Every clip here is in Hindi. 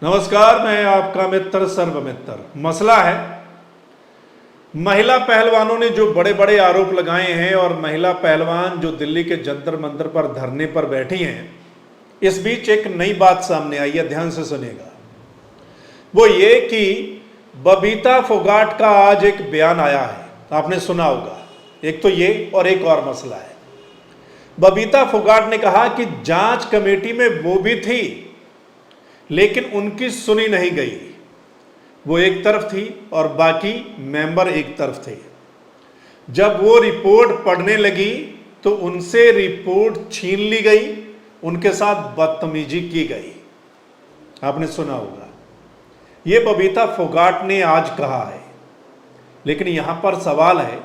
नमस्कार, मैं आपका मित्र सर्वमित्र। मसला है महिला पहलवानों ने जो बड़े बड़े आरोप लगाए हैं और महिला पहलवान जो दिल्ली के जंतर मंतर पर धरने पर बैठी हैं, इस बीच एक नई बात सामने आई है, ध्यान से सुनिएगा। वो ये कि बबीता फोगाट का आज एक बयान आया है, आपने सुना होगा। एक तो ये और एक और मसला है। बबीता फोगाट ने कहा कि जांच कमेटी में वो भी थी लेकिन उनकी सुनी नहीं गई। वो एक तरफ थी और बाकी मेंबर एक तरफ थे। जब वो रिपोर्ट पढ़ने लगी तो उनसे रिपोर्ट छीन ली गई, उनके साथ बदतमीजी की गई। आपने सुना होगा। ये बबीता फोगाट ने आज कहा है, लेकिन यहां पर सवाल है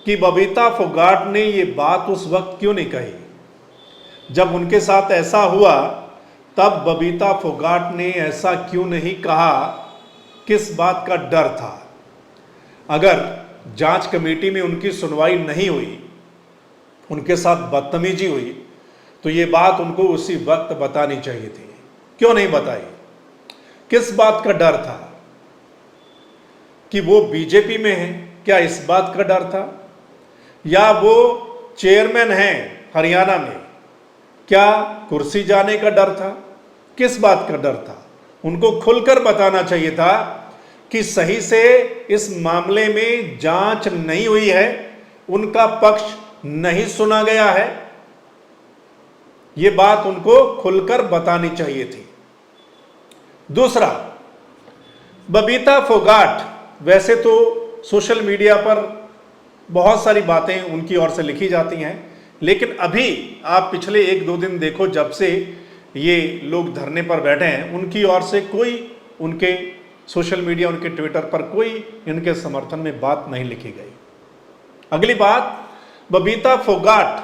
कि बबीता फोगाट ने ये बात उस वक्त क्यों नहीं कही जब उनके साथ ऐसा हुआ। तब बबीता फोगाट ने ऐसा क्यों नहीं कहा? किस बात का डर था? अगर जांच कमेटी में उनकी सुनवाई नहीं हुई, उनके साथ बदतमीजी हुई, तो ये बात उनको उसी वक्त बतानी चाहिए थी। क्यों नहीं बताई? किस बात का डर था? कि वो बीजेपी में है, क्या इस बात का डर था? या वो चेयरमैन हैं हरियाणा में, क्या कुर्सी जाने का डर था? किस बात का डर था? उनको खुलकर बताना चाहिए था कि सही से इस मामले में जांच नहीं हुई है, उनका पक्ष नहीं सुना गया है। यह बात उनको खुलकर बतानी चाहिए थी। दूसरा, बबीता फोगाट वैसे तो सोशल मीडिया पर बहुत सारी बातें उनकी ओर से लिखी जाती हैं, लेकिन अभी आप पिछले 1-2 दिन देखो, जब से ये लोग धरने पर बैठे हैं, उनकी ओर से कोई उनके सोशल मीडिया, उनके ट्विटर पर कोई इनके समर्थन में बात नहीं लिखी गई। अगली बात, बबीता फोगाट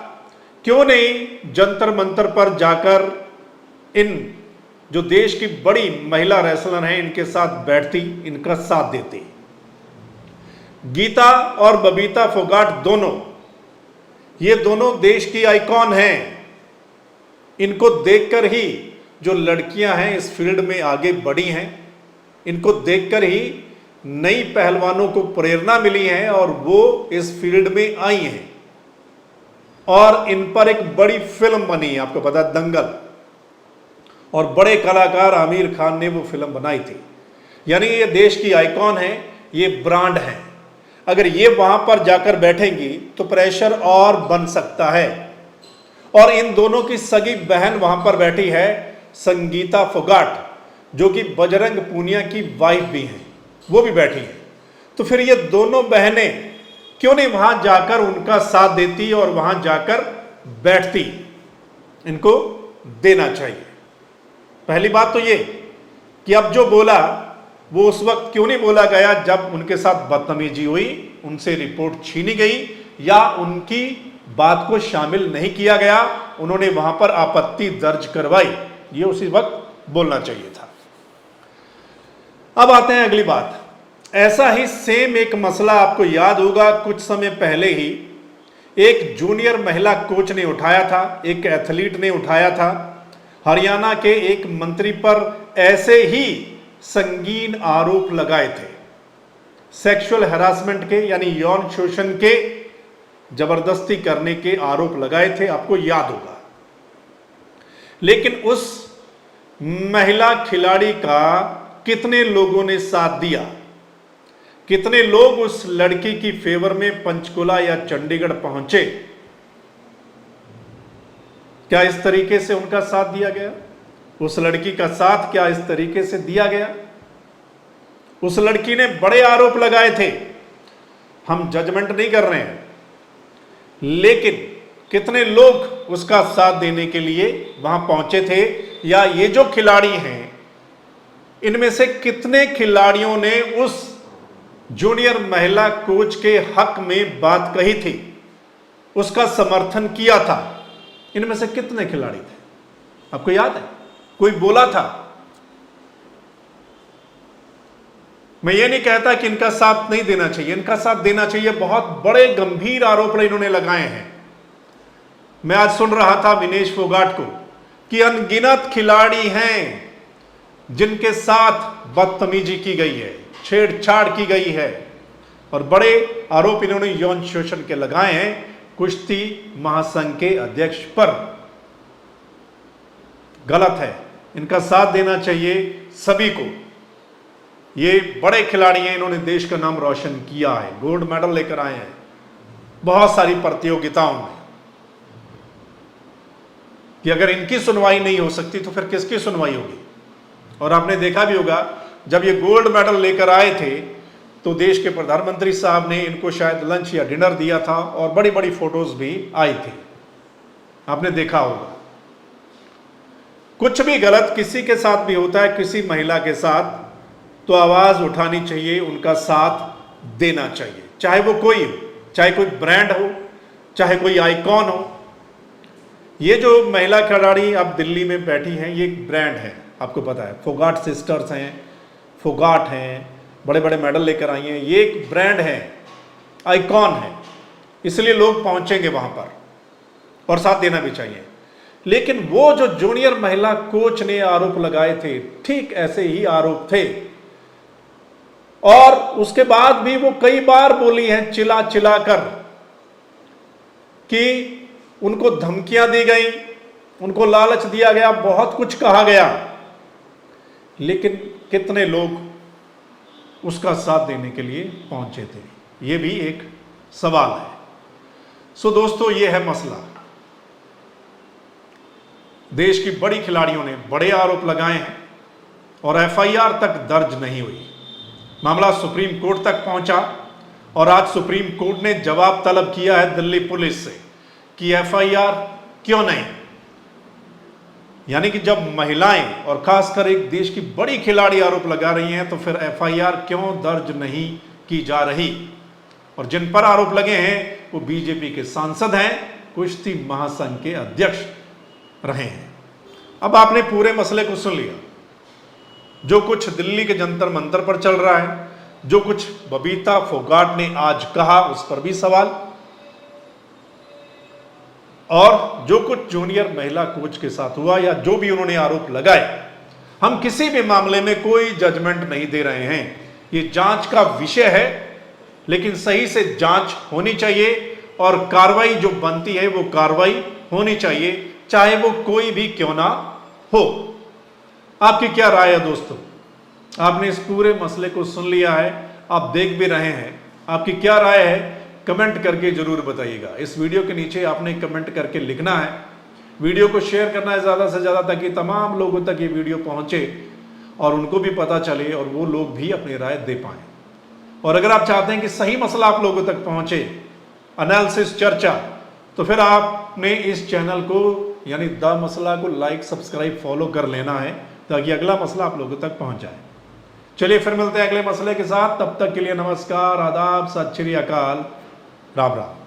क्यों नहीं जंतर मंतर पर जाकर इन जो देश की बड़ी महिला रेसलर हैं इनके साथ बैठती, इनका साथ देती। गीता और बबीता फोगाट ये दोनों देश की आइकॉन हैं। इनको देखकर ही जो लड़कियां हैं इस फील्ड में आगे बढ़ी हैं, इनको देखकर ही नई पहलवानों को प्रेरणा मिली है और वो इस फील्ड में आई हैं। और इन पर एक बड़ी फिल्म बनी, आपको पता है, दंगल, और बड़े कलाकार आमिर खान ने वो फिल्म बनाई थी। यानी ये देश की आइकॉन है, ये ब्रांड है। अगर ये वहां पर जाकर बैठेंगी तो प्रेशर और बन सकता है। और इन दोनों की सगी बहन वहां पर बैठी है, संगीता फोगाट, जो कि बजरंग पूनिया की वाइफ भी हैं, वो भी बैठी है। तो फिर ये दोनों बहनें क्यों नहीं वहां जाकर उनका साथ देती और वहां जाकर बैठती? इनको देना चाहिए। पहली बात तो ये कि अब जो बोला वो उस वक्त क्यों नहीं बोला गया जब उनके साथ बदतमीजी हुई, उनसे रिपोर्ट छीनी गई या उनकी बात को शामिल नहीं किया गया, उन्होंने वहां पर आपत्ति दर्ज करवाई, ये उसी वक्त बोलना चाहिए था। अब आते हैं अगली बात। ऐसा ही सेम एक मसला आपको याद होगा, कुछ समय पहले ही एक जूनियर महिला कोच ने उठाया था, एक एथलीट ने उठाया था। हरियाणा के एक मंत्री पर ऐसे ही संगीन आरोप लगाए थे, सेक्सुअल हैरासमेंट के, यानी यौन शोषण के, जबरदस्ती करने के आरोप लगाए थे, आपको याद होगा। लेकिन उस महिला खिलाड़ी का कितने लोगों ने साथ दिया? कितने लोग उस लड़की की फेवर में पंचकुला या चंडीगढ़ पहुंचे? क्या इस तरीके से उनका साथ दिया गया? उस लड़की का साथ क्या इस तरीके से दिया गया? उस लड़की ने बड़े आरोप लगाए थे, हम जजमेंट नहीं कर रहे हैं, लेकिन कितने लोग उसका साथ देने के लिए वहां पहुंचे थे? या ये जो खिलाड़ी हैं, इनमें से कितने खिलाड़ियों ने उस जूनियर महिला कोच के हक में बात कही थी, उसका समर्थन किया था? इनमें से कितने खिलाड़ी थे? आपको याद है? कोई बोला था? मैं ये नहीं कहता कि इनका साथ नहीं देना चाहिए, इनका साथ देना चाहिए। बहुत बड़े गंभीर आरोप इन्होंने लगाए हैं। मैं आज सुन रहा था विनेश फोगाट को कि अनगिनत खिलाड़ी हैं जिनके साथ बदतमीजी की गई है, छेड़छाड़ की गई है और बड़े आरोप इन्होंने यौन शोषण के लगाए हैं कुश्ती महासंघ के अध्यक्ष पर। गलत है, इनका साथ देना चाहिए सभी को। ये बड़े खिलाड़ी हैं, इन्होंने देश का नाम रोशन किया है, गोल्ड मेडल लेकर आए हैं बहुत सारी प्रतियोगिताओं में। कि अगर इनकी सुनवाई नहीं हो सकती तो फिर किसकी सुनवाई होगी। और आपने देखा भी होगा जब ये गोल्ड मेडल लेकर आए थे तो देश के प्रधानमंत्री साहब ने इनको शायद लंच या डिनर दिया था और बड़ी बड़ी फोटोज भी आई थी, आपने देखा होगा। कुछ भी गलत किसी के साथ भी होता है, किसी महिला के साथ, तो आवाज उठानी चाहिए, उनका साथ देना चाहिए, चाहे वो कोई हो, चाहे कोई ब्रांड हो, चाहे कोई आइकॉन हो। ये जो महिला खिलाड़ी अब दिल्ली में बैठी हैं, ये एक ब्रांड है, आपको पता है। फोगाट सिस्टर्स हैं, फोगाट हैं, बड़े बड़े मेडल लेकर आई हैं। ये एक ब्रांड है, आइकॉन है, इसलिए लोग पहुंचेंगे वहां पर और साथ देना भी चाहिए। लेकिन वो जो जूनियर महिला कोच ने आरोप लगाए थे, ठीक ऐसे ही आरोप थे और उसके बाद भी वो कई बार बोली हैं चिल्ला चिल्ला कर कि उनको धमकियां दी गई, उनको लालच दिया गया, बहुत कुछ कहा गया, लेकिन कितने लोग उसका साथ देने के लिए पहुंचे थे, ये भी एक सवाल है। सो दोस्तों, ये है मसला। देश की बड़ी खिलाड़ियों ने बड़े आरोप लगाए हैं और एफआईआर तक दर्ज नहीं हुई। मामला सुप्रीम कोर्ट तक पहुंचा और आज सुप्रीम कोर्ट ने जवाब तलब किया है दिल्ली पुलिस से कि एफआईआर क्यों नहीं। यानी कि जब महिलाएं और खासकर एक देश की बड़ी खिलाड़ी आरोप लगा रही हैं तो फिर एफआईआर क्यों दर्ज नहीं की जा रही। और जिन पर आरोप लगे हैं वो बीजेपी के सांसद हैं, कुश्ती महासंघ के अध्यक्ष रहे हैं। अब आपने पूरे मसले को सुन लिया, जो कुछ दिल्ली के जंतर मंतर पर चल रहा है, जो कुछ बबीता फोगाट ने आज कहा उस पर भी सवाल, और जो कुछ जूनियर महिला कोच के साथ हुआ या जो भी उन्होंने आरोप लगाए। हम किसी भी मामले में कोई जजमेंट नहीं दे रहे हैं, ये जांच का विषय है, लेकिन सही से जांच होनी चाहिए और कार्रवाई जो बनती है वो कार्रवाई होनी चाहिए, चाहे वो कोई भी क्यों ना हो। आपकी क्या राय है दोस्तों? आपने इस पूरे मसले को सुन लिया है, आप देख भी रहे हैं, आपकी क्या राय है कमेंट करके जरूर बताइएगा। इस वीडियो के नीचे आपने कमेंट करके लिखना है, वीडियो को शेयर करना है ज़्यादा से ज़्यादा ताकि तमाम लोगों तक ये वीडियो पहुंचे और उनको भी पता चले और वो लोग भी अपनी राय दे पाएँ। और अगर आप चाहते हैं कि सही मसला आप लोगों तक पहुंचे, एनालिसिस, चर्चा, तो फिर आपने इस चैनल को यानी द मसला को लाइक, सब्सक्राइब, फॉलो कर लेना है ताकि अगला मसला आप लोगों तक पहुंच जाए। चलिए फिर मिलते हैं अगले मसले के साथ, तब तक के लिए नमस्कार, आदाब, सत श्री अकाल, राम राम।